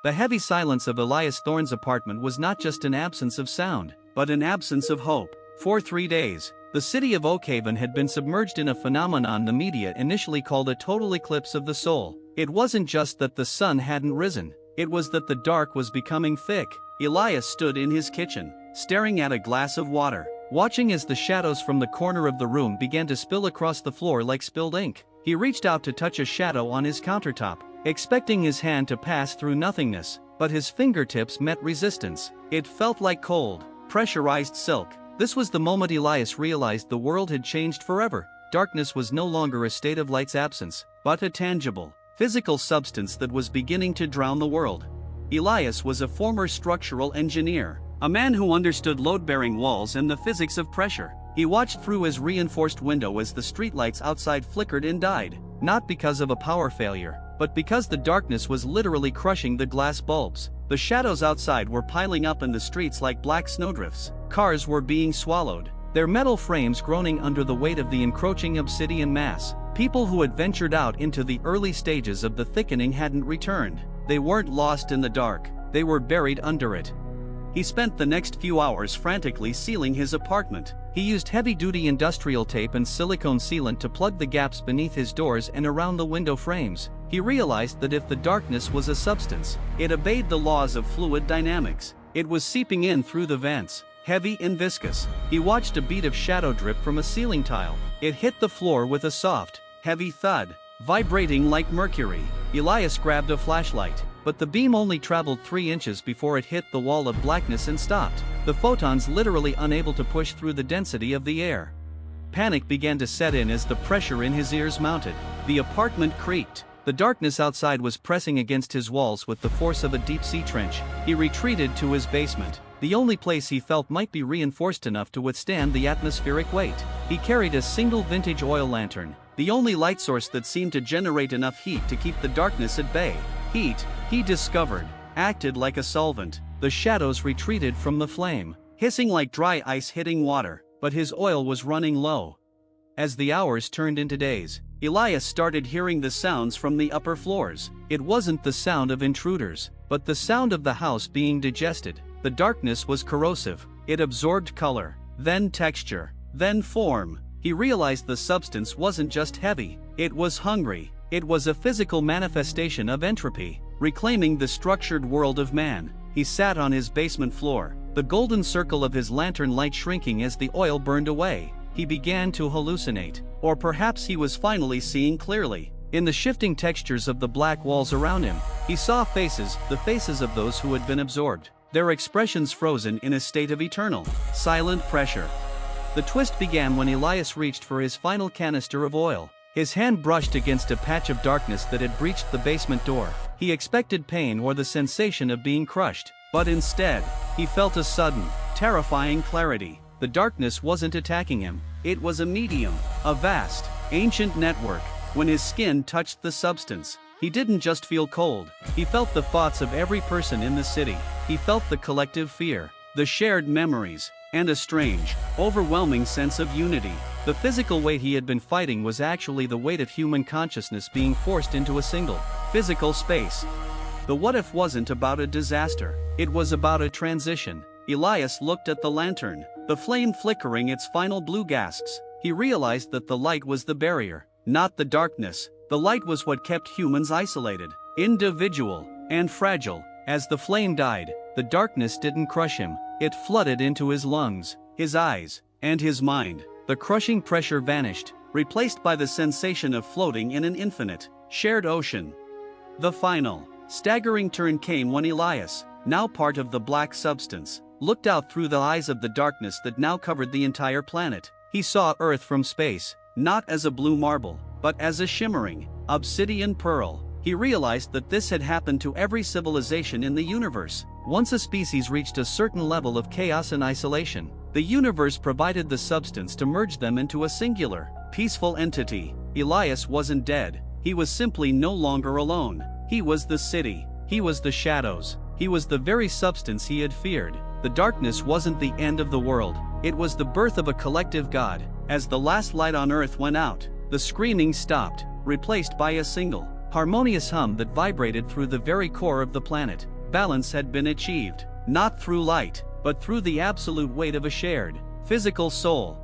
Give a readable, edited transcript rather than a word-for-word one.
The heavy silence of Elias Thorne's apartment was not just an absence of sound, but an absence of hope. For 3 days, the city of Oakhaven had been submerged in a phenomenon the media initially called a total eclipse of the soul. It wasn't just that the sun hadn't risen, it was that the dark was becoming thick. Elias stood in his kitchen, staring at a glass of water, watching as the shadows from the corner of the room began to spill across the floor like spilled ink. He reached out to touch a shadow on his countertop, expecting his hand to pass through nothingness, but his fingertips met resistance. It felt like cold, pressurized silk. This was the moment Elias realized the world had changed forever. Darkness was no longer a state of light's absence, but a tangible, physical substance that was beginning to drown the world. Elias was a former structural engineer, a man who understood load-bearing walls and the physics of pressure. He watched through his reinforced window as the streetlights outside flickered and died, not because of a power failure, but because the darkness was literally crushing the glass bulbs. The shadows outside were piling up in the streets like black snowdrifts. Cars were being swallowed, their metal frames groaning under the weight of the encroaching obsidian mass. People who had ventured out into the early stages of the thickening hadn't returned. They weren't lost in the dark, they were buried under it. He spent the next few hours frantically sealing his apartment. He used heavy-duty industrial tape and silicone sealant to plug the gaps beneath his doors and around the window frames. He realized that if the darkness was a substance, it obeyed the laws of fluid dynamics. It was seeping in through the vents, heavy and viscous. He watched a bead of shadow drip from a ceiling tile. It hit the floor with a soft, heavy thud, vibrating like mercury. Elias grabbed a flashlight, but the beam only traveled 3 inches before it hit the wall of blackness and stopped, the photons literally unable to push through the density of the air. Panic began to set in as the pressure in his ears mounted. The apartment creaked. The darkness outside was pressing against his walls with the force of a deep-sea trench. He retreated to his basement, the only place he felt might be reinforced enough to withstand the atmospheric weight. He carried a single vintage oil lantern, the only light source that seemed to generate enough heat to keep the darkness at bay. Heat, he discovered, acted like a solvent. The shadows retreated from the flame, hissing like dry ice hitting water, but his oil was running low. As the hours turned into days, Elias started hearing the sounds from the upper floors. It wasn't the sound of intruders, but the sound of the house being digested. The darkness was corrosive. It absorbed color, then texture, then form. He realized the substance wasn't just heavy, it was hungry. It was a physical manifestation of entropy, reclaiming the structured world of man. He sat on his basement floor, the golden circle of his lantern light shrinking as the oil burned away. He began to hallucinate, or perhaps he was finally seeing clearly. In the shifting textures of the black walls around him, he saw faces, the faces of those who had been absorbed, their expressions frozen in a state of eternal, silent pressure. The twist began when Elias reached for his final canister of oil. His hand brushed against a patch of darkness that had breached the basement door. He expected pain or the sensation of being crushed, but instead, he felt a sudden, terrifying clarity. The darkness wasn't attacking him, it was a medium, a vast, ancient network. When his skin touched the substance, he didn't just feel cold, he felt the thoughts of every person in the city. He felt the collective fear, the shared memories, and a strange, overwhelming sense of unity. The physical weight he had been fighting was actually the weight of human consciousness being forced into a single, physical space. The what if wasn't about a disaster, it was about a transition. Elias looked at the lantern, the flame flickering its final blue gasps. He realized that the light was the barrier, not the darkness. The light was what kept humans isolated, individual, and fragile. As the flame died, the darkness didn't crush him, it flooded into his lungs, his eyes, and his mind. The crushing pressure vanished, replaced by the sensation of floating in an infinite, shared ocean. The final, staggering turn came when Elias, now part of the black substance, looked out through the eyes of the darkness that now covered the entire planet. He saw Earth from space, not as a blue marble, but as a shimmering, obsidian pearl. He realized that this had happened to every civilization in the universe. Once a species reached a certain level of chaos and isolation, the universe provided the substance to merge them into a singular, peaceful entity. Elias wasn't dead, he was simply no longer alone. He was the city, he was the shadows, he was the very substance he had feared. The darkness wasn't the end of the world, it was the birth of a collective God. As the last light on Earth went out, the screaming stopped, replaced by a single, harmonious hum that vibrated through the very core of the planet. Balance had been achieved, not through light, but through the absolute weight of a shared, physical soul.